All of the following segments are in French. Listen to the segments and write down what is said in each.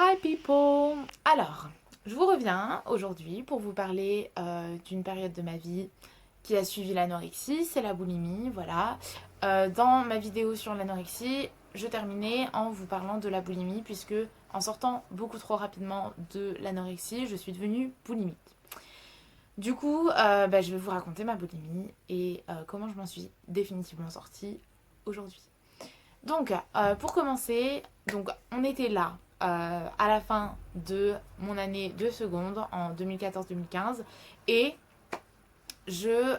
Hi people! Alors, je vous reviens aujourd'hui pour vous parler d'une période de ma vie qui a suivi l'anorexie, c'est la boulimie, voilà. Dans ma vidéo sur l'anorexie, je terminais en vous parlant de la boulimie puisque en sortant beaucoup trop rapidement de l'anorexie, je suis devenue boulimique. Du coup, je vais vous raconter ma boulimie et comment je m'en suis définitivement sortie aujourd'hui. Donc, pour commencer, donc on était là à la fin de mon année de seconde en 2014-2015 et je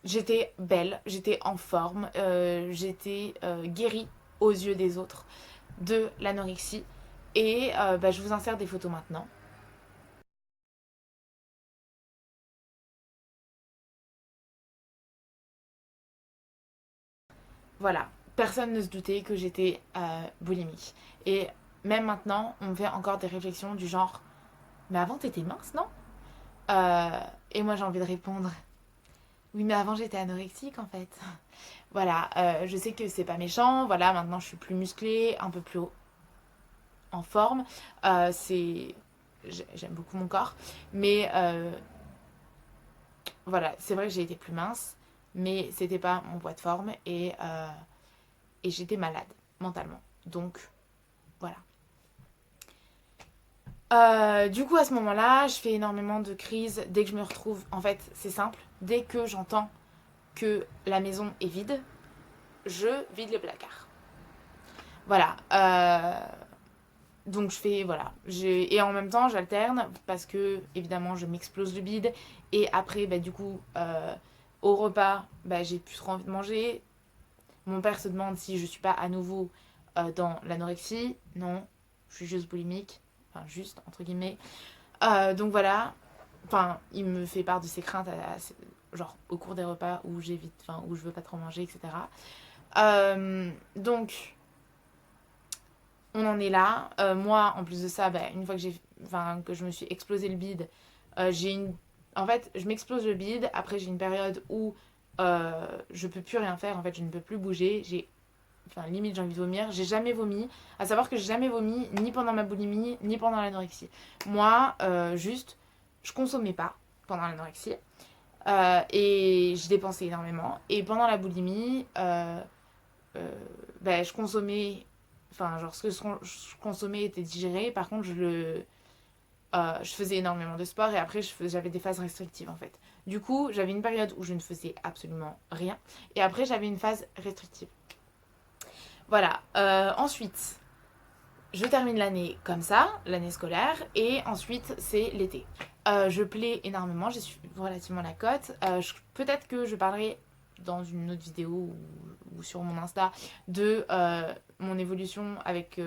j'étais belle, j'étais en forme, j'étais guérie aux yeux des autres de l'anorexie et je vous insère des photos maintenant. Voilà, personne ne se doutait que j'étais boulimique. Et même maintenant, on me fait encore des réflexions du genre, mais avant t'étais mince, non? Euh, et moi j'ai envie de répondre, oui mais avant j'étais anorexique en fait. Voilà, je sais que c'est pas méchant, voilà, maintenant je suis plus musclée, un peu plus en forme. C'est... J'aime beaucoup mon corps, mais voilà, c'est vrai que j'ai été plus mince, mais c'était pas mon poids de forme et j'étais malade mentalement. Donc voilà. Du coup, à ce moment-là, je fais énormément de crises dès que je me retrouve. En fait, c'est simple. Dès que j'entends que la maison est vide, je vide les placards. Voilà. Donc je fais voilà. Et en même temps, j'alterne parce que évidemment, je m'explose le bide. Et après, du coup, au repas, j'ai plus trop envie de manger. Mon père se demande si je suis pas à nouveau dans l'anorexie. Non, je suis juste boulimique. Enfin, juste entre guillemets. Donc voilà, enfin, il me fait part de ses craintes, genre au cours des repas où j'évite, enfin, où je veux pas trop manger, etc. Donc, on en est là. Moi, en plus de ça, une fois que enfin, que je me suis explosé le bide, j'ai une, en fait, je m'explose le bide. Après, j'ai une période où je peux plus rien faire. En fait, je ne peux plus bouger. Enfin, limite, j'ai envie de vomir. J'ai jamais vomi. À savoir que j'ai jamais vomi ni pendant ma boulimie, ni pendant l'anorexie. Moi, juste, je consommais pas pendant l'anorexie. Et je dépensais énormément. Et pendant la boulimie, je consommais. Enfin, genre, ce que je consommais était digéré. Par contre, je faisais énormément de sport et après, j'avais des phases restrictives en fait. Du coup, j'avais une période où je ne faisais absolument rien. Et après, j'avais une phase restrictive. Voilà. Ensuite, je termine l'année comme ça, l'année scolaire, et ensuite c'est l'été. Je plais énormément, j'ai relativement la cote. Peut-être que je parlerai dans une autre vidéo ou sur mon Insta de mon évolution avec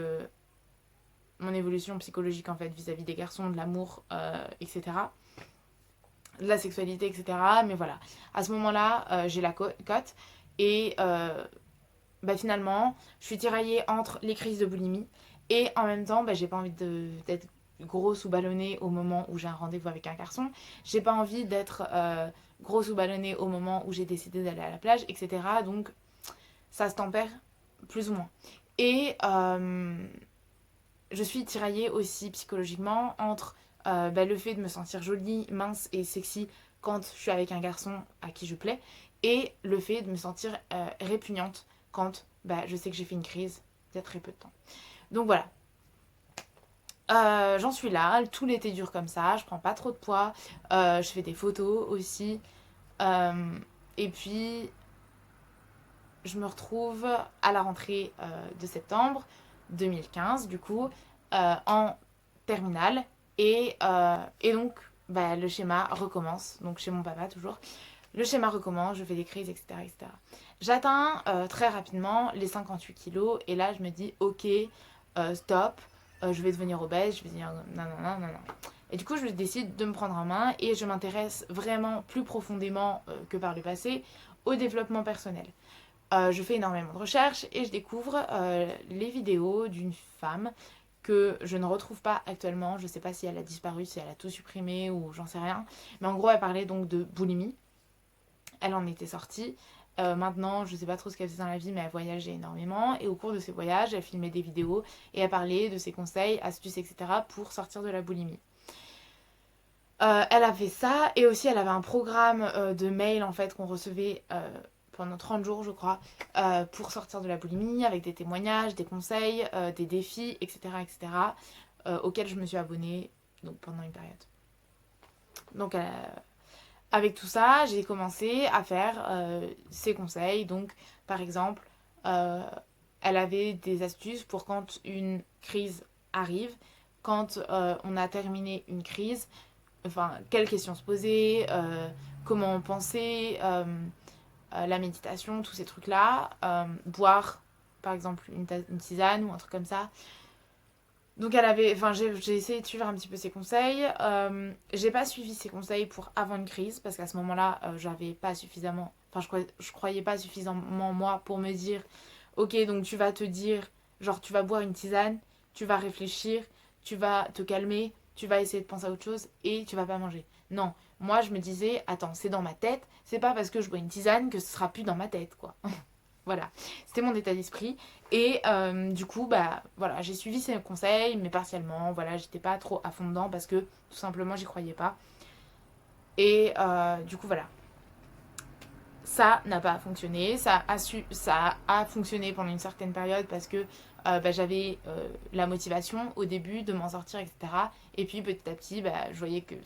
mon évolution psychologique en fait vis-à-vis des garçons, de l'amour, etc. De la sexualité, etc. Mais voilà, à ce moment-là, j'ai la cote et finalement, je suis tiraillée entre les crises de boulimie et en même temps, j'ai pas envie d'être grosse ou ballonnée au moment où j'ai un rendez-vous avec un garçon. J'ai pas envie d'être grosse ou ballonnée au moment où j'ai décidé d'aller à la plage, etc. Donc, ça se tempère plus ou moins. Et je suis tiraillée aussi psychologiquement entre le fait de me sentir jolie, mince et sexy quand je suis avec un garçon à qui je plais et le fait de me sentir répugnante quand je sais que j'ai fait une crise il y a très peu de temps. Donc voilà, j'en suis là, tout l'été dure comme ça, je prends pas trop de poids, je fais des photos aussi. Euh, et puis, je me retrouve à la rentrée de septembre 2015, du coup, en terminale. Et donc, le schéma recommence, donc chez mon papa toujours. Le schéma recommence, je fais des crises, etc. etc. J'atteins très rapidement les 58 kilos et là je me dis ok, stop, je vais devenir obèse, je vais dire non, non, non, non, non. Et du coup je décide de me prendre en main et je m'intéresse vraiment plus profondément que par le passé au développement personnel. Je fais énormément de recherches et je découvre les vidéos d'une femme que je ne retrouve pas actuellement. Je ne sais pas si elle a disparu, si elle a tout supprimé ou j'en sais rien. Mais en gros, elle parlait donc de boulimie. Elle en était sortie. Maintenant, je sais pas trop ce qu'elle faisait dans la vie, mais elle voyageait énormément. Et au cours de ses voyages, elle filmait des vidéos et elle parlait de ses conseils, astuces, etc. pour sortir de la boulimie. Elle a fait ça et aussi elle avait un programme de mail en fait qu'on recevait pendant 30 jours je crois pour sortir de la boulimie avec des témoignages, des conseils, des défis, etc. Auxquels je me suis abonnée donc, pendant une période. Donc avec tout ça, j'ai commencé à faire ces conseils. Donc par exemple, euh, elle avait des astuces pour quand une crise arrive, quand on a terminé une crise, enfin, quelles questions se poser, comment penser, la méditation, tous ces trucs-là, boire par exemple une tisane ou un truc comme ça. Donc elle avait, enfin j'ai essayé de suivre un petit peu ses conseils. J'ai pas suivi ses conseils pour avant une crise parce qu'à ce moment-là j'avais pas suffisamment, enfin je croyais pas suffisamment moi pour me dire, ok donc tu vas te dire, genre tu vas boire une tisane, tu vas réfléchir, tu vas te calmer, tu vas essayer de penser à autre chose et tu vas pas manger. Non, moi je me disais, attends c'est dans ma tête, c'est pas parce que je bois une tisane que ce sera plus dans ma tête quoi. Voilà, c'était mon état d'esprit. Et du coup, bah voilà, j'ai suivi ses conseils, mais partiellement. Voilà, j'étais pas trop à fond dedans parce que tout simplement, j'y croyais pas. Et du coup, voilà. Ça n'a pas fonctionné. Ça a fonctionné pendant une certaine période parce que bah, j'avais la motivation au début de m'en sortir, etc. Et puis petit à petit, bah, je voyais que.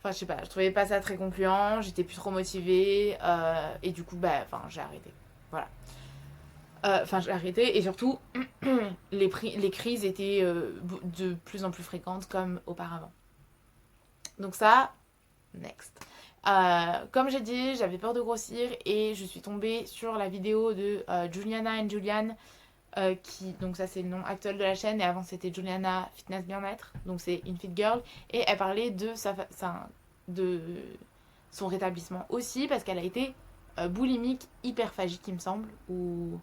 Enfin, je sais pas, je trouvais pas ça très concluant, j'étais plus trop motivée. Et du coup, bah, j'ai arrêté. Voilà. Enfin, j'ai arrêté et surtout, les crises étaient de plus en plus fréquentes comme auparavant. Donc ça, next. Comme j'ai dit, j'avais peur de grossir et je suis tombée sur la vidéo de Juliana and Julian, qui, donc ça c'est le nom actuel de la chaîne et avant c'était Juliana Fitness Bien-être, donc c'est une fit girl et elle parlait de de son rétablissement aussi parce qu'elle a été boulimique hyperphagique il me semble ou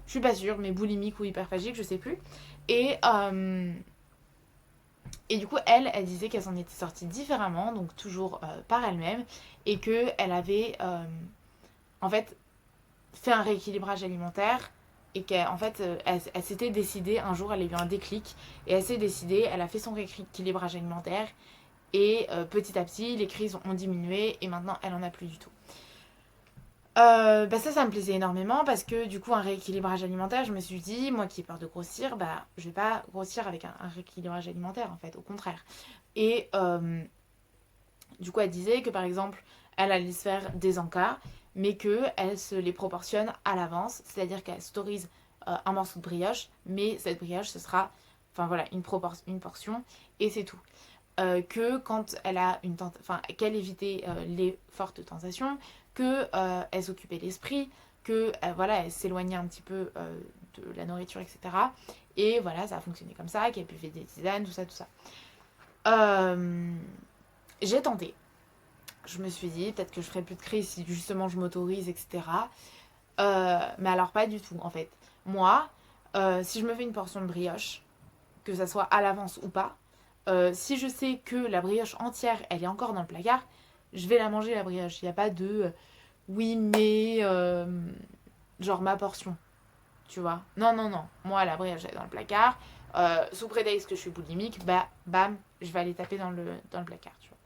je suis pas sûre, mais boulimique ou hyperphagique, je sais plus. Et, euh, et du coup, elle disait qu'elle s'en était sortie différemment, donc toujours par elle-même, et qu'elle avait en fait fait un rééquilibrage alimentaire et qu'en fait elle s'était décidée, un jour elle a eu un déclic, et elle s'est décidée, elle a fait son rééquilibrage alimentaire, et petit à petit les crises ont diminué et maintenant elle en a plus du tout. Bah ça me plaisait énormément parce que du coup un rééquilibrage alimentaire, je me suis dit, moi qui ai peur de grossir, bah je vais pas grossir avec un rééquilibrage alimentaire en fait, au contraire. Et du coup elle disait que par exemple elle allait se faire des encas, mais qu'elle se les proportionne à l'avance, c'est-à-dire qu'elle s'autorise un morceau de brioche, mais cette brioche ce sera, enfin voilà, une portion et c'est tout. Que quand elle a enfin qu'elle évitait les fortes tentations, que elle s'occupait l'esprit, que voilà elle s'éloignait un petit peu de la nourriture, etc. Et voilà ça a fonctionné comme ça, qu'elle buvait des tisanes, tout ça, tout ça. Euh, j'ai tenté. Je me suis dit peut-être que je ferai plus de crise si justement je m'autorise, etc. Mais alors pas du tout en fait. Moi, si je me fais une portion de brioche, que ça soit à l'avance ou pas, si je sais que la brioche entière, elle est encore dans le placard, je vais la manger la brioche. Il n'y a pas de oui, mais genre ma portion, tu vois. Non, non, non. Moi, la brioche, elle est dans le placard. Sous prétexte que je suis boulimique, bah, bam, je vais aller taper dans le placard, tu vois.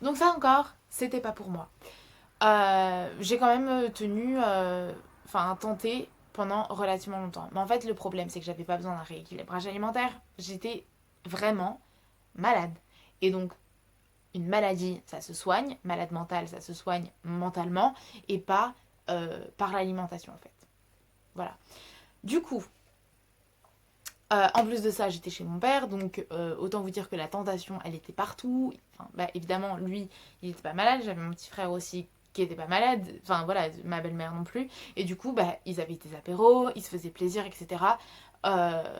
Donc ça encore, c'était pas pour moi. J'ai quand même tenu, enfin tenté pendant relativement longtemps. Mais en fait, le problème, c'est que j'avais pas besoin d'un rééquilibrage alimentaire. J'étais vraiment malade. Et donc, une maladie, ça se soigne. Malade mentale, ça se soigne mentalement. Et pas par l'alimentation, en fait. Voilà. Du coup, en plus de ça, j'étais chez mon père. Donc, autant vous dire que la tentation, elle était partout. Enfin, bah, évidemment, lui, il était pas malade. J'avais mon petit frère aussi qui était pas malade. Enfin, voilà, ma belle-mère non plus. Et du coup, bah, ils avaient des apéros, ils se faisaient plaisir, etc. Euh,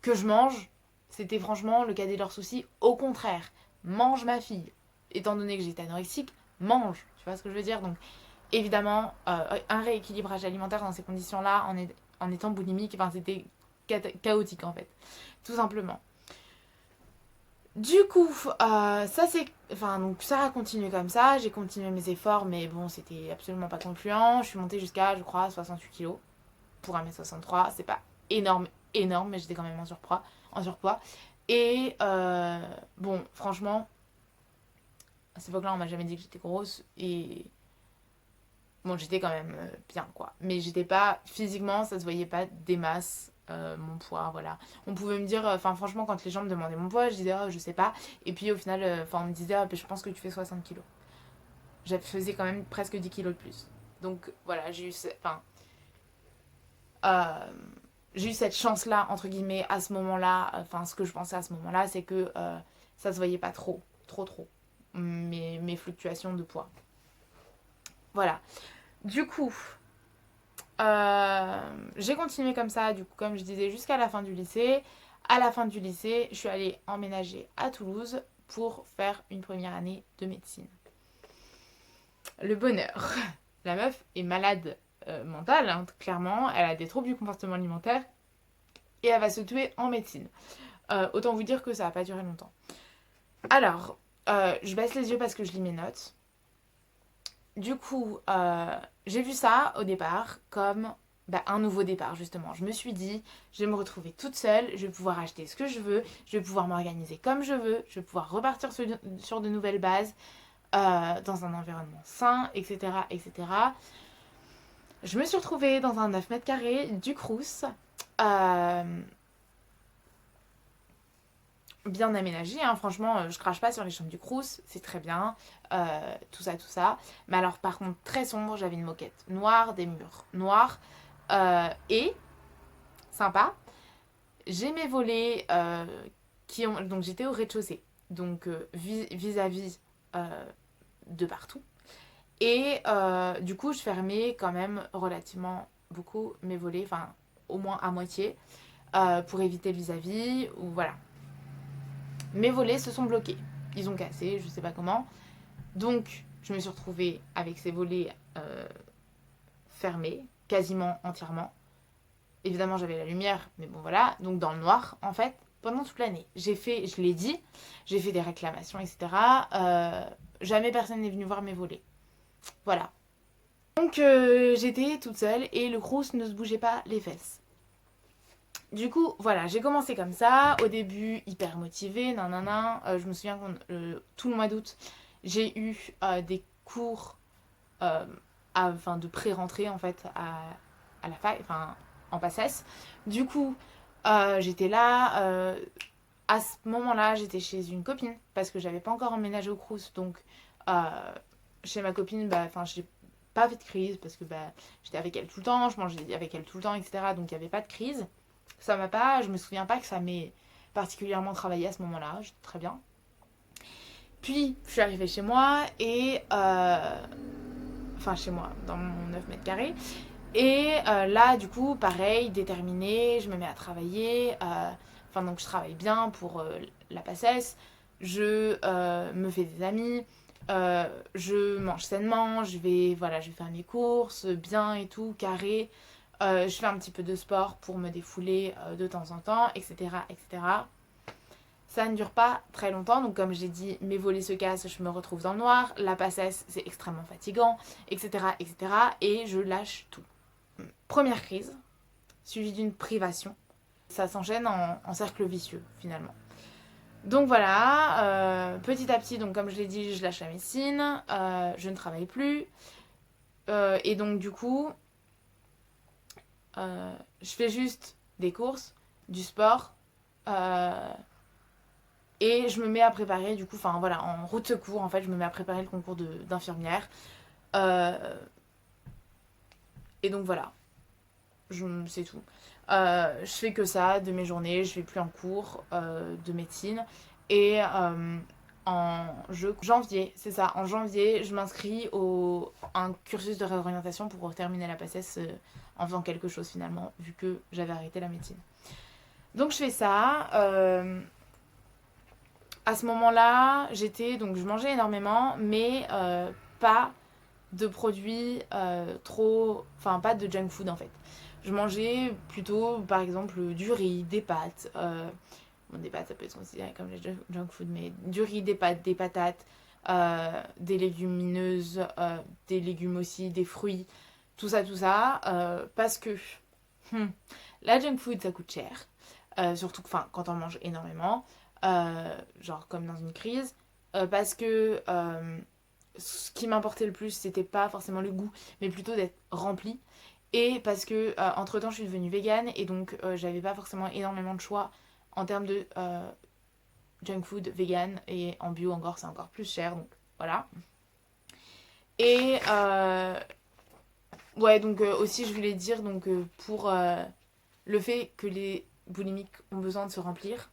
que je mange, c'était franchement le cadet de leurs soucis. Au contraire, mange ma fille. Étant donné que j'étais anorexique, mange. Tu vois ce que je veux dire? Donc, évidemment, un rééquilibrage alimentaire dans ces conditions-là, en étant boulimique, enfin, c'était chaotique en fait. Tout simplement. Du coup, ça c'est... Enfin, donc ça a continué comme ça. J'ai continué mes efforts, mais bon, c'était absolument pas concluant. Je suis montée jusqu'à, je crois, 68 kilos pour 1m63. C'est pas énorme, énorme, mais j'étais quand même en surpoids. En surpoids. Et bon, franchement, à cette époque-là, on m'a jamais dit que j'étais grosse. Et bon, j'étais quand même bien, quoi. Mais j'étais pas... Physiquement, ça se voyait pas des masses. Mon poids, voilà. On pouvait me dire, enfin franchement, quand les gens me demandaient mon poids, je disais, oh, je sais pas. Et puis au final, enfin on me disait, ah, je pense que tu fais 60 kilos. Je faisais quand même presque 10 kilos de plus. Donc voilà, enfin, euh, j'ai eu cette chance-là, entre guillemets, à ce moment-là. Enfin, ce que je pensais à ce moment-là, c'est que ça se voyait pas trop, trop, mes fluctuations de poids. Voilà. Du coup, j'ai continué comme ça, du coup, comme je disais, jusqu'à la fin du lycée. À la fin du lycée, je suis allée emménager à Toulouse pour faire une première année de médecine. Le bonheur. La meuf est malade mentale, hein, clairement. Elle a des troubles du comportement alimentaire et elle va se tuer en médecine. Autant vous dire que ça n'a pas duré longtemps. Alors, je baisse les yeux parce que je lis mes notes. Du coup, j'ai vu ça au départ comme un nouveau départ, justement. Je me suis dit, je vais me retrouver toute seule, je vais pouvoir acheter ce que je veux, je vais pouvoir m'organiser comme je veux, je vais pouvoir repartir sur de nouvelles bases, dans un environnement sain, etc., etc. Je me suis retrouvée dans un 9 mètres carrés du Crous, bien aménagé, hein. Franchement, je crache pas sur les chambres du Crous, c'est très bien, tout ça, tout ça. Mais alors, par contre, très sombre, j'avais une moquette noire, des murs noirs, et, sympa, j'ai mes volets qui ont... Donc, j'étais au rez-de-chaussée, donc vis-à-vis de partout. Et du coup, je fermais quand même relativement beaucoup mes volets, enfin, au moins à moitié, pour éviter le vis-à-vis, ou voilà. Mes volets se sont bloqués. Ils ont cassé, je sais pas comment. Donc, je me suis retrouvée avec ces volets fermés, quasiment entièrement. Évidemment, j'avais la lumière, mais bon, voilà. Donc, dans le noir, en fait, pendant toute l'année. J'ai fait, je l'ai dit, j'ai fait des réclamations, etc. Jamais personne n'est venu voir mes volets. Voilà. Donc, j'étais toute seule et le Crous ne se bougeait pas les fesses. Du coup, voilà, j'ai commencé comme ça. Au début, hyper motivée, nanana. Je me souviens que tout le mois d'août, j'ai eu des cours de pré-rentrée en fait à la fac, enfin en PACES. Du coup, j'étais là. À ce moment-là, j'étais chez une copine parce que j'avais pas encore emménagé au Crous. Donc, chez ma copine, j'ai pas fait de crise parce que j'étais avec elle tout le temps, je mangeais avec elle tout le temps, etc. Donc, il n'y avait pas de crise. Ça m'a pas, je me souviens pas que ça m'ait particulièrement travaillé à ce moment-là, j'étais très bien. Puis je suis arrivée chez moi et enfin chez moi, dans mon 9 mètres carrés. Et là, du coup, pareil, déterminée, je me mets à travailler. Enfin, donc je travaille bien pour la PACES. Je me fais des amis. Je mange sainement. Je vais faire mes courses bien et tout, carré. Je fais un petit peu de sport pour me défouler de temps en temps, etc., etc. Ça ne dure pas très longtemps, donc comme j'ai dit, mes volets se cassent, je me retrouve dans le noir, la passesse, c'est extrêmement fatigant, etc., etc., et je lâche tout. Première crise, suivie d'une privation. Ça s'enchaîne en cercle vicieux, finalement. Donc voilà, petit à petit, donc comme je l'ai dit, je lâche la médecine, je ne travaille plus, et donc du coup, je fais juste des courses, du sport, et je me mets à préparer, du coup, enfin voilà, en route secours, en fait, je me mets à préparer le concours d'infirmière. Et donc voilà, c'est tout. Je fais que ça de mes journées, je vais plus en cours de médecine. Et janvier, c'est ça, en janvier, je m'inscris à un cursus de réorientation pour terminer la PACES en faisant quelque chose finalement, vu que j'avais arrêté la médecine. Donc je fais ça. À ce moment-là, donc je mangeais énormément, mais pas de produits trop, enfin pas de junk food en fait. Je mangeais plutôt, par exemple, du riz, des pâtes, Bon, des pâtes, ça peut être considéré comme les junk food, mais du riz, des pâtes, des patates, des légumineuses, des légumes aussi, des fruits, tout ça, parce que hmm, la junk food, ça coûte cher, surtout quand on mange énormément, genre comme dans une crise, parce que ce qui m'importait le plus, c'était pas forcément le goût, mais plutôt d'être rempli. Et parce que entre temps, je suis devenue végane et donc j'avais pas forcément énormément de choix en termes de junk food vegan et en bio encore, c'est encore plus cher. Donc voilà. Et ouais, donc aussi, je voulais dire donc pour le fait que les boulimiques ont besoin de se remplir.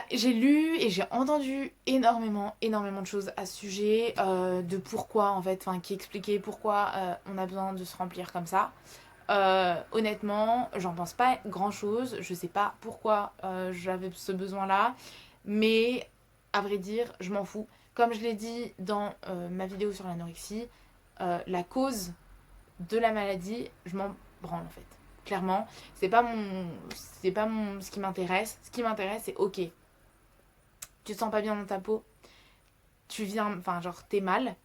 J'ai lu et j'ai entendu énormément de choses à ce sujet, de pourquoi en fait, enfin qui expliquait pourquoi on a besoin de se remplir comme ça. Honnêtement, j'en pense pas grand chose, je sais pas pourquoi j'avais ce besoin là, mais à vrai dire, je m'en fous. Comme je l'ai dit dans ma vidéo sur l'anorexie, la cause de la maladie, je m'en branle en fait. Clairement, c'est pas ce qui m'intéresse. Ce qui m'intéresse, c'est ok, tu te sens pas bien dans ta peau, tu viens, enfin genre t'es mal,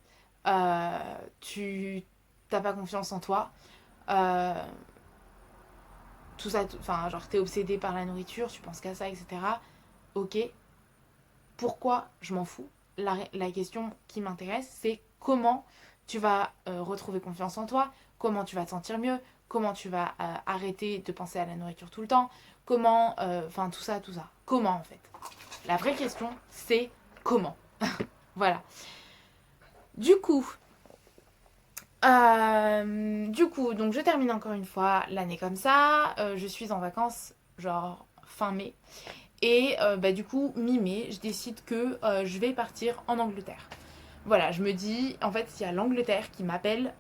tu t'as pas confiance en toi, euh, tout ça, enfin genre t'es obsédé par la nourriture, tu penses qu'à ça, etc. Ok, pourquoi je m'en fous. La question qui m'intéresse, c'est comment tu vas retrouver confiance en toi, comment tu vas te sentir mieux, comment tu vas arrêter de penser à la nourriture tout le temps, comment, enfin tout ça. Comment en fait. La vraie question, c'est comment. Voilà. Du coup, donc je termine encore une fois l'année comme ça. Je suis en vacances, genre fin mai. Et du coup, mi-mai, je décide que je vais partir en Angleterre. Voilà, je me dis, en fait, il y a l'Angleterre qui m'appelle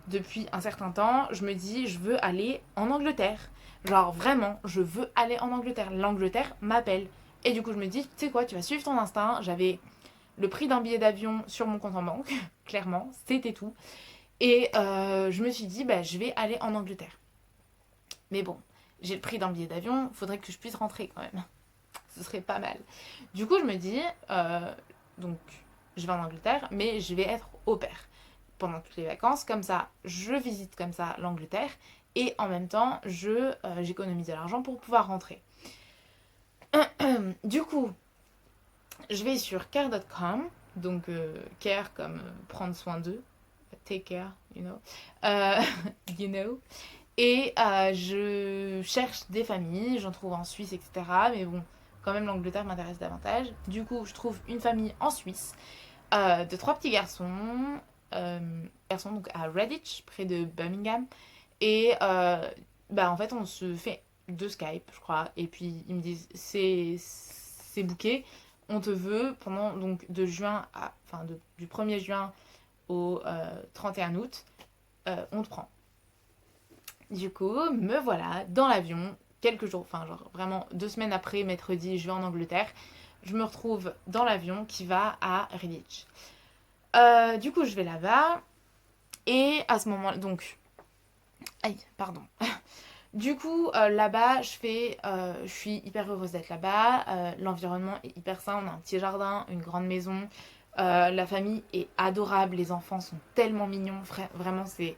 depuis un certain temps. Je me dis, je veux aller en Angleterre. Genre, vraiment, je veux aller en Angleterre. L'Angleterre m'appelle. Et du coup, je me dis, tu sais quoi, tu vas suivre ton instinct. J'avais le prix d'un billet d'avion sur mon compte en banque, clairement, c'était tout. Et je me suis dit, bah, je vais aller en Angleterre. Mais bon, j'ai le prix d'un billet d'avion, faudrait que je puisse rentrer quand même. Ce serait pas mal. Du coup, je me dis, donc, je vais en Angleterre, mais je vais être au pair pendant toutes les vacances. Comme ça, je visite comme ça l'Angleterre et en même temps, j'économise de l'argent pour pouvoir rentrer. Du coup, je vais sur care.com, donc care comme prendre soin d'eux, take care, you know, euh, you know. Et je cherche des familles, j'en trouve en Suisse, etc. Mais bon, quand même l'Angleterre m'intéresse davantage. Du coup, je trouve une famille en Suisse de 3 petits garçons donc à Redditch, près de Birmingham. Et en fait, on se fait de Skype, je crois. Et puis ils me disent c'est booké, on te veut pendant donc de juin à du 1er juin au 31 août, on te prend. Du coup, me voilà dans l'avion, quelques jours, enfin genre vraiment 2 semaines après, mercredi, je vais en Angleterre. Je me retrouve dans l'avion qui va à Redditch. Du coup, je vais là-bas. Et à ce moment-là, donc... Aïe, pardon. Du coup, là-bas, je suis hyper heureuse d'être là-bas. L'environnement est hyper sain. On a un petit jardin, une grande maison. La famille est adorable. Les enfants sont tellement mignons. Vraiment, c'est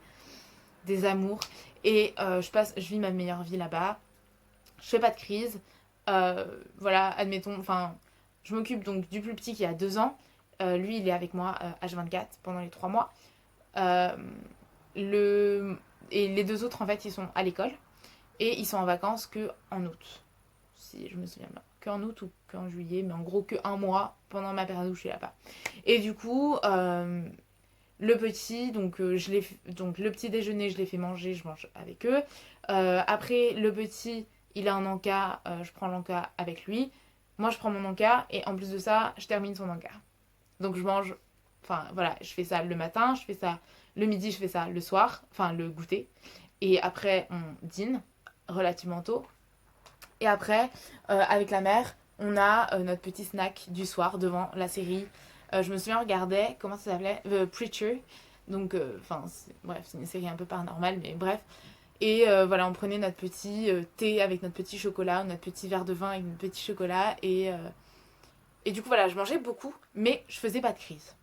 des amours. Et je vis ma meilleure vie là-bas. Je fais pas de crise. Voilà, admettons, enfin, je m'occupe donc du plus petit qui a 2 ans. Lui, il est avec moi H24 pendant les 3 mois. Euh, et les 2 autres, en fait, ils sont à l'école. Et ils sont en vacances que en août. Si je me souviens bien. Qu'en août ou qu'en juillet. Mais en gros, que un mois pendant ma période où je suis là-bas. Et du coup, le petit, donc, donc le petit déjeuner, je les fais manger, je mange avec eux. Après, le petit, il a un encas, je prends l'encas avec lui. Moi, je prends mon encas et en plus de ça, je termine son encas. Donc, je mange, enfin voilà, je fais ça le matin, je fais ça le midi, je fais ça le soir, enfin le goûter. Et après, on dîne relativement tôt. Et après, avec la mère, on a notre petit snack du soir devant la série. Je me souviens, on regardait, comment ça s'appelait The Preacher. Donc, bref, c'est une série un peu paranormale, mais bref. Et voilà, on prenait notre petit thé avec notre petit chocolat, ou notre petit verre de vin avec notre petit chocolat. Et du coup, voilà, je mangeais beaucoup, mais je faisais pas de crise.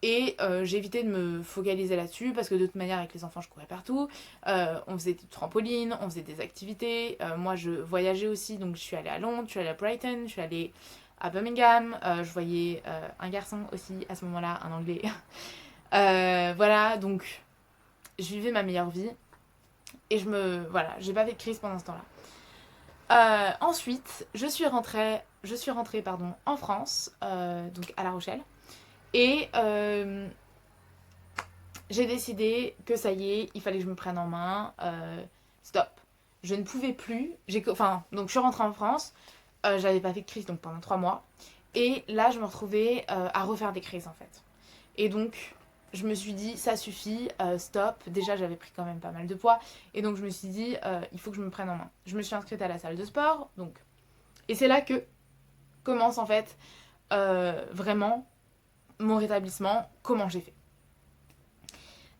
Et j'évitais de me focaliser là-dessus parce que de toute manière, avec les enfants, je courais partout. On faisait du trampoline, on faisait des activités. Moi, je voyageais aussi, donc je suis allée à Londres, je suis allée à Brighton, je suis allée à Birmingham. Je voyais un garçon aussi à ce moment-là, un anglais. Voilà, donc je vivais ma meilleure vie. Et voilà, j'ai pas fait de crise pendant ce temps-là. Ensuite, je suis rentrée pardon, en France, donc à La Rochelle. Et j'ai décidé que ça y est, il fallait que je me prenne en main. Stop. Je ne pouvais plus. Donc je suis rentrée en France. J'avais pas fait de crise donc pendant 3 mois. Et là, je me retrouvais à refaire des crises en fait. Et donc, je me suis dit, ça suffit, stop. Déjà, j'avais pris quand même pas mal de poids. Et donc, je me suis dit, il faut que je me prenne en main. Je me suis inscrite à la salle de sport. Donc. Et c'est là que commence en fait vraiment mon rétablissement, comment j'ai fait.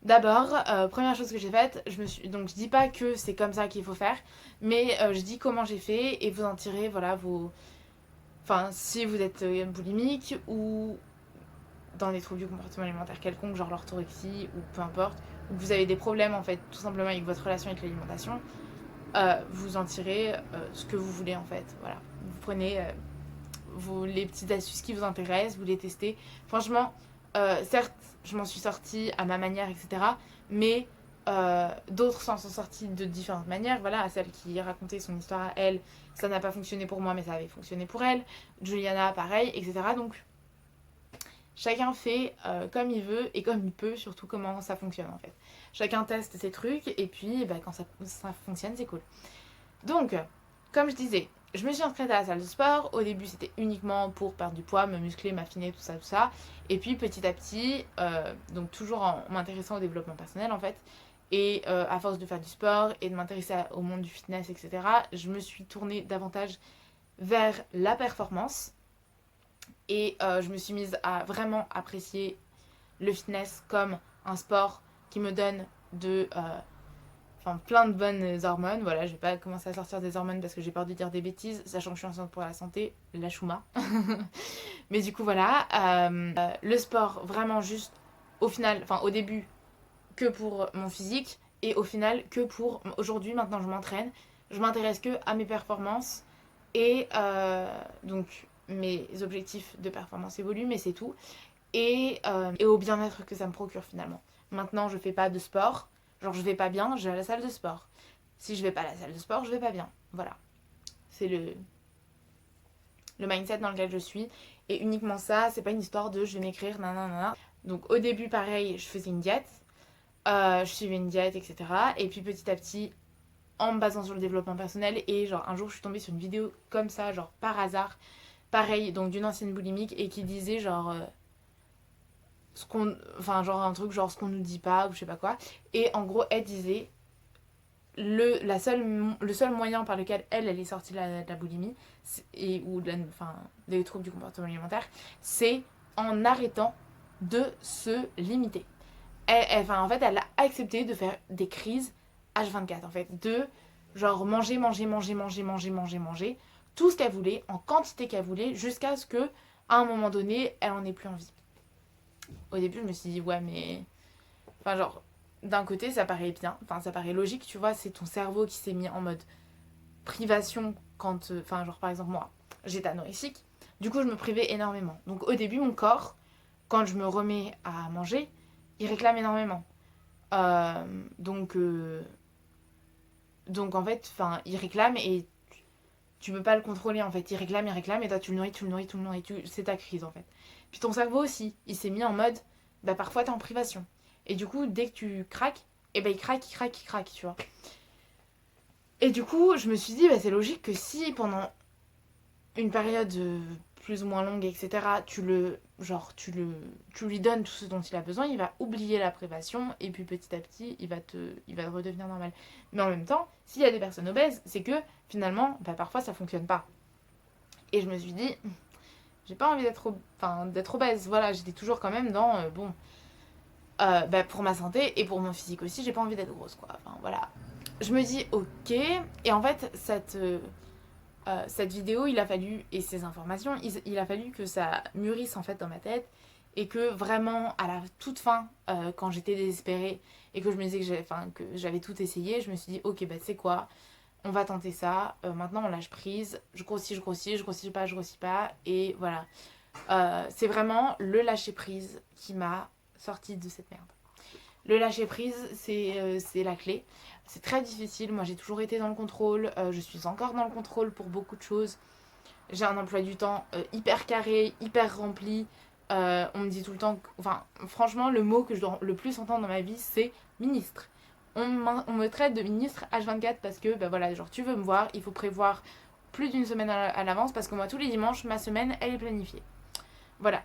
D'abord, première chose que j'ai faite, donc je dis pas que c'est comme ça qu'il faut faire, mais je dis comment j'ai fait et vous en tirez voilà vos, enfin si vous êtes boulimique ou dans des troubles du comportement alimentaire quelconque, genre l'orthorexie ou peu importe, ou que vous avez des problèmes en fait tout simplement avec votre relation avec l'alimentation, vous en tirez ce que vous voulez en fait, voilà. Vous prenez les petites astuces qui vous intéressent, vous les testez. Franchement, certes, je m'en suis sortie à ma manière, etc. Mais d'autres s'en sont sortis de différentes manières. Voilà, celle qui racontait son histoire à elle, ça n'a pas fonctionné pour moi, mais ça avait fonctionné pour elle. Juliana, pareil, etc. Donc, chacun fait comme il veut et comme il peut, surtout comment ça fonctionne en fait. Chacun teste ses trucs et puis bah, quand ça fonctionne, c'est cool. Donc, comme je disais, je me suis inscrite à la salle de sport. Au début, c'était uniquement pour perdre du poids, me muscler, m'affiner, tout ça, tout ça. Et puis, petit à petit, donc toujours en m'intéressant au développement personnel, en fait, et à force de faire du sport et de m'intéresser au monde du fitness, etc., je me suis tournée davantage vers la performance. Et je me suis mise à vraiment apprécier le fitness comme un sport qui me donne plein de bonnes hormones. Voilà, je vais pas commencer à sortir des hormones parce que j'ai peur de dire des bêtises, sachant que je suis enceinte pour la santé, la chouma. Mais du coup, voilà. Le sport, vraiment juste, au final, enfin au début, que pour mon physique, et au final, que pour aujourd'hui, maintenant je m'entraîne. Je m'intéresse que à mes performances, et donc mes objectifs de performance évoluent, mais c'est tout. Et au bien-être que ça me procure finalement. Maintenant, je fais pas de sport. Genre, je vais pas bien, je vais à la salle de sport. Si je vais pas à la salle de sport, je vais pas bien. Voilà. C'est le mindset dans lequel je suis. Et uniquement ça, c'est pas une histoire de je vais m'écrire, nanana. Donc, au début, pareil, je faisais une diète. Je suivais une diète, etc. Et puis, petit à petit, en me basant sur le développement personnel, et genre, un jour, je suis tombée sur une vidéo comme ça, genre, par hasard. Pareil, donc d'une ancienne boulimique, et qui disait, genre. Genre un truc genre ce qu'on nous dit pas ou je sais pas quoi, et en gros elle disait le seul moyen par lequel elle est sortie de la boulimie ou des troubles du comportement alimentaire, c'est en arrêtant de se limiter. En fait elle a accepté de faire des crises H24 en fait, de genre manger tout ce qu'elle voulait en quantité qu'elle voulait jusqu'à ce que à un moment donné elle en ait plus envie. Au début, je me suis dit, ouais, mais. Enfin, genre, d'un côté, ça paraît bien. Enfin, ça paraît logique, tu vois. C'est ton cerveau qui s'est mis en mode privation quand. Enfin, genre, par exemple, moi, j'étais anorexique. Du coup, je me privais énormément. Donc, au début, mon corps, quand je me remets à manger, il réclame énormément. Donc, en fait, il réclame et tu peux pas le contrôler, en fait. Il réclame, et toi, tu le nourris. C'est ta crise, en fait. Puis ton cerveau aussi, il s'est mis en mode, bah parfois t'es en privation. Et du coup, dès que tu craques, et ben il craque, tu vois. Et du coup, je me suis dit, bah c'est logique que si pendant une période plus ou moins longue, etc., tu lui donnes tout ce dont il a besoin, il va oublier la privation, et puis petit à petit, il va redevenir normal. Mais en même temps, s'il y a des personnes obèses, c'est que finalement, bah parfois ça fonctionne pas. Et je me suis dit, j'ai pas envie d'être obèse. Voilà, j'étais toujours quand même dans pour ma santé et pour mon physique aussi, j'ai pas envie d'être grosse quoi. Enfin voilà. je me dis ok, et en fait cette vidéo, il a fallu, et ces informations, il a fallu que ça mûrisse en fait dans ma tête, et que vraiment à la toute fin, quand j'étais désespérée et que je me disais que j'avais tout essayé, je me suis dit ok, bah tu sais quoi, on va tenter ça, maintenant on lâche prise, je grossis, je grossis pas, et voilà. C'est vraiment le lâcher prise qui m'a sorti de cette merde. Le lâcher prise, c'est la clé. C'est très difficile. Moi, j'ai toujours été dans le contrôle. Je suis encore dans le contrôle pour beaucoup de choses. J'ai un emploi du temps hyper carré, hyper rempli. On me dit tout le temps. Enfin, franchement, le mot que je dois le plus entendre dans ma vie, c'est ministre. On me traite de ministre H24 parce que, bah voilà, genre, tu veux me voir, il faut prévoir plus d'une semaine à l'avance parce que moi, tous les dimanches, ma semaine, elle est planifiée. Voilà.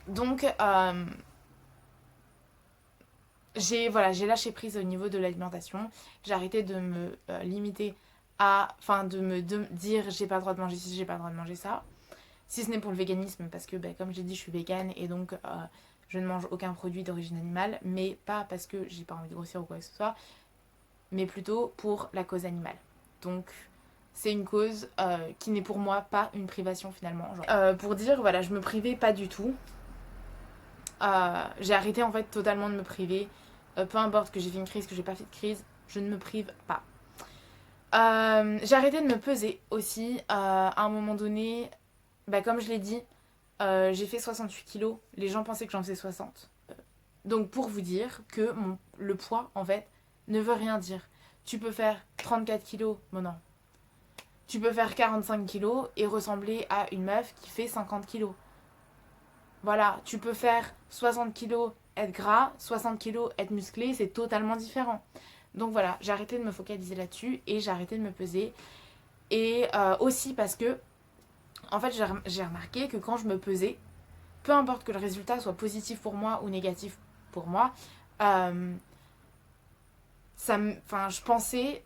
Donc, j'ai lâché prise au niveau de l'alimentation. J'ai arrêté de me limiter de me dire j'ai pas le droit de manger ci, j'ai pas le droit de manger ça. Si ce n'est pour le véganisme, parce que comme j'ai dit, je suis végane et donc je ne mange aucun produit d'origine animale, mais pas parce que j'ai pas envie de grossir ou quoi que ce soit, mais plutôt pour la cause animale. Donc c'est une cause qui n'est pour moi pas une privation finalement. Pour dire, voilà, je me privais pas du tout. J'ai arrêté en fait totalement de me priver. Peu importe que j'ai fait une crise, que j'ai pas fait de crise, je ne me prive pas. J'ai arrêté de me peser aussi. À un moment donné, comme je l'ai dit, j'ai fait 68 kilos. Les gens pensaient que j'en faisais 60. Donc pour vous dire que le poids, en fait, ne veut rien dire. Tu peux faire 34 kilos, bon non. Tu peux faire 45 kilos et ressembler à une meuf qui fait 50 kilos. Voilà, tu peux faire 60 kilos, être gras, 60 kilos, être musclé, c'est totalement différent. Donc voilà, j'ai arrêté de me focaliser là-dessus et j'ai arrêté de me peser. Et aussi parce que, en fait, j'ai remarqué que quand je me pesais, peu importe que le résultat soit positif pour moi ou négatif pour moi, je pensais,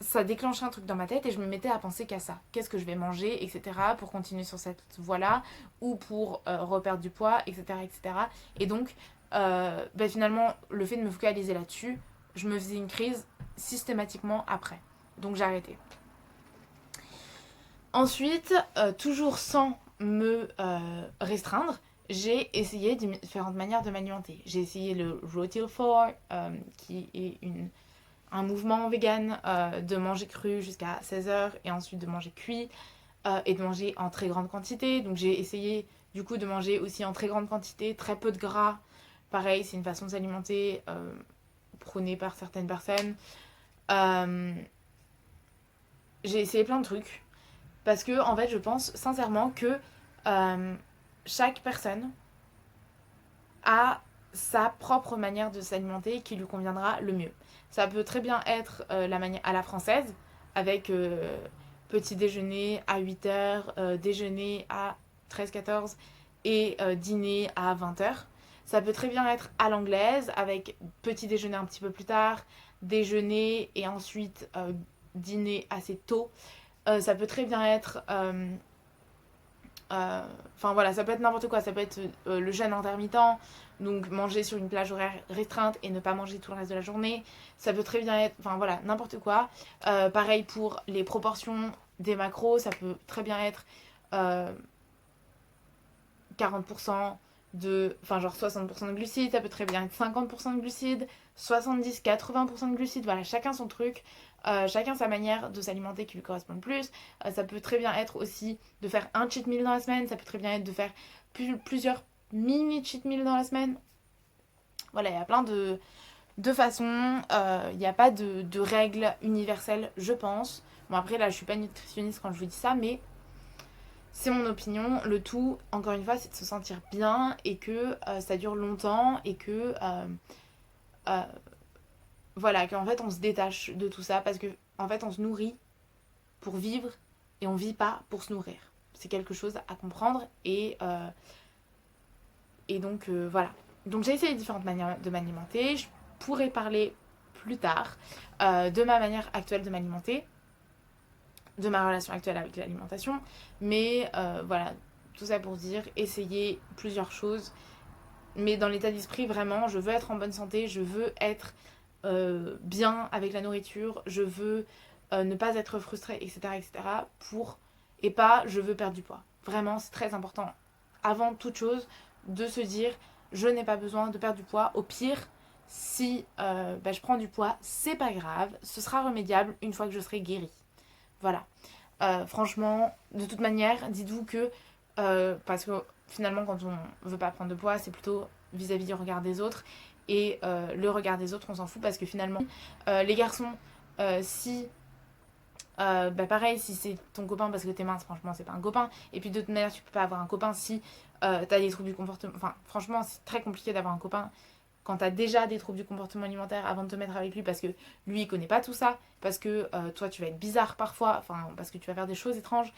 ça déclenchait un truc dans ma tête et je me mettais à penser qu'à ça. Qu'est-ce que je vais manger, etc. pour continuer sur cette voie-là ou pour reperdre du poids, etc. etc. Et donc, finalement, le fait de me focaliser là-dessus, je me faisais une crise systématiquement après. Donc j'ai arrêté. Ensuite, toujours sans me restreindre, j'ai essayé différentes manières de m'alimenter. J'ai essayé le Roti 4, qui est un mouvement vegan, de manger cru jusqu'à 16h et ensuite de manger cuit et de manger en très grande quantité. Donc j'ai essayé du coup de manger aussi en très grande quantité, très peu de gras. Pareil, c'est une façon de s'alimenter prônée par certaines personnes. J'ai essayé plein de trucs parce que en fait je pense sincèrement que chaque personne a sa propre manière de s'alimenter qui lui conviendra le mieux. Ça peut très bien être la manière à la française, avec petit déjeuner à 8h, déjeuner à 13-14 et dîner à 20h. Ça peut très bien être à l'anglaise, avec petit déjeuner un petit peu plus tard, déjeuner et ensuite dîner assez tôt. Ça peut très bien être voilà, ça peut être n'importe quoi. Ça peut être le jeûne intermittent, donc manger sur une plage horaire restreinte et ne pas manger tout le reste de la journée. Ça peut très bien être, voilà, n'importe quoi. Pareil pour les proportions des macros, ça peut très bien être 40% genre 60% de glucides, ça peut très bien être 50% de glucides, 70-80% de glucides, voilà, chacun son truc. Chacun sa manière de s'alimenter qui lui correspond le plus. Ça peut très bien être aussi de faire un cheat meal dans la semaine. Ça peut très bien être de faire plusieurs mini cheat meals dans la semaine. Voilà, il y a plein de façons. Il n'y a pas de règles universelles, je pense. Bon, après, là, je suis pas nutritionniste quand je vous dis ça, mais c'est mon opinion. Le tout, encore une fois, c'est de se sentir bien et que ça dure longtemps et que voilà, qu'en fait on se détache de tout ça parce que en fait on se nourrit pour vivre et on vit pas pour se nourrir. C'est quelque chose à comprendre et donc voilà. Donc j'ai essayé différentes manières de m'alimenter. Je pourrais parler plus tard de ma manière actuelle de m'alimenter, de ma relation actuelle avec l'alimentation, mais voilà, tout ça pour dire, essayer plusieurs choses, mais dans l'état d'esprit vraiment, je veux être en bonne santé, je veux être bien avec la nourriture, je veux ne pas être frustrée, etc., etc. Et pas je veux perdre du poids. Vraiment, c'est très important, avant toute chose, de se dire je n'ai pas besoin de perdre du poids. Au pire, si je prends du poids, c'est pas grave, ce sera remédiable une fois que je serai guérie. Voilà. Franchement, de toute manière, dites-vous que, parce que finalement, quand on veut pas prendre de poids, c'est plutôt vis-à-vis du regard des autres. Et le regard des autres, on s'en fout parce que finalement, les garçons, si pareil, si c'est ton copain parce que t'es mince, franchement, c'est pas un copain. Et puis de toute manière, tu peux pas avoir un copain si t'as des troubles du comportement. Enfin, franchement, c'est très compliqué d'avoir un copain quand t'as déjà des troubles du comportement alimentaire avant de te mettre avec lui parce que lui, il connaît pas tout ça. Parce que toi, tu vas être bizarre parfois. Enfin, parce que tu vas faire des choses étranges.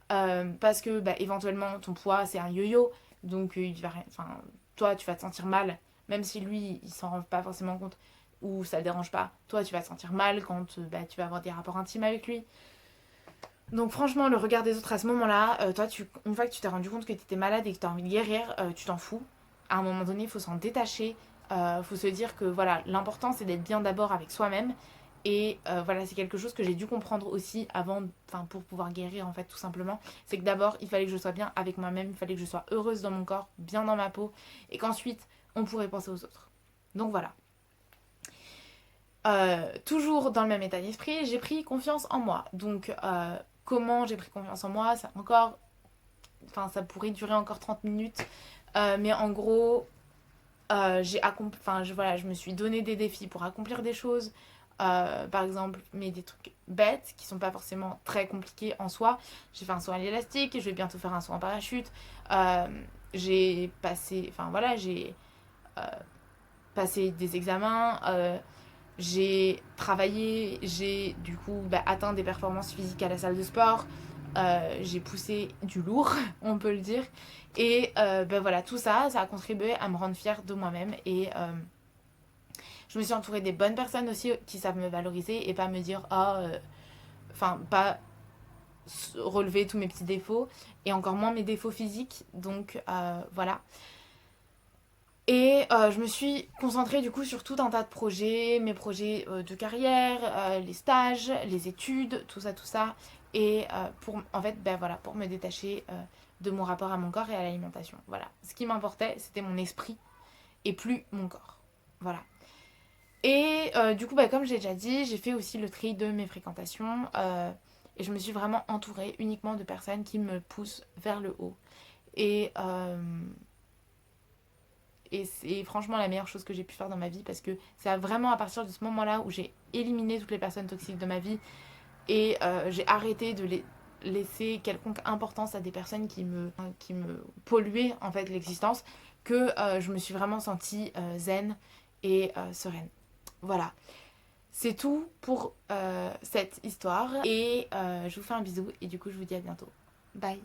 Parce que éventuellement, ton poids, c'est un yo-yo. Donc, il va rien. Enfin, toi, tu vas te sentir mal. Même si lui, il s'en rend pas forcément compte ou ça le dérange pas. Toi, tu vas te sentir mal quand tu vas avoir des rapports intimes avec lui. Donc franchement, le regard des autres à ce moment-là, une fois que tu t'es rendu compte que tu étais malade et que tu as envie de guérir, tu t'en fous. À un moment donné, il faut s'en détacher. Il faut se dire que voilà, l'important c'est d'être bien d'abord avec soi-même. Et voilà, c'est quelque chose que j'ai dû comprendre aussi pour pouvoir guérir en fait, tout simplement. C'est que d'abord, il fallait que je sois bien avec moi-même, il fallait que je sois heureuse dans mon corps, bien dans ma peau. Et qu'ensuite, on pourrait penser aux autres. Donc voilà. Toujours dans le même état d'esprit, j'ai pris confiance en moi. Donc, comment j'ai pris confiance en moi, ça pourrait durer encore 30 minutes. Mais en gros, je me suis donné des défis pour accomplir des choses. Par exemple, mais des trucs bêtes qui sont pas forcément très compliqués en soi. J'ai fait un saut à l'élastique, je vais bientôt faire un saut en parachute. Euh, j'ai euh, passé des examens. J'ai travaillé, j'ai du coup atteint des performances physiques à la salle de sport. J'ai poussé du lourd, on peut le dire. Et voilà, tout ça, ça a contribué à me rendre fière de moi-même. Et je me suis entourée des bonnes personnes aussi qui savent me valoriser et pas me dire, pas relever tous mes petits défauts et encore moins mes défauts physiques. Donc voilà. Et je me suis concentrée du coup sur tout un tas de projets, mes projets de carrière, les stages, les études, tout ça, tout ça. Et pour me détacher de mon rapport à mon corps et à l'alimentation. Voilà. Ce qui m'importait, c'était mon esprit et plus mon corps. Voilà. Et du coup, comme j'ai déjà dit, j'ai fait aussi le tri de mes fréquentations. Et je me suis vraiment entourée uniquement de personnes qui me poussent vers le haut. Et c'est franchement la meilleure chose que j'ai pu faire dans ma vie parce que c'est vraiment à partir de ce moment-là où j'ai éliminé toutes les personnes toxiques de ma vie et j'ai arrêté de laisser quelconque importance à des personnes qui me polluaient en fait l'existence que je me suis vraiment sentie zen et sereine. Voilà. C'est tout pour cette histoire et je vous fais un bisou et du coup je vous dis à bientôt. Bye.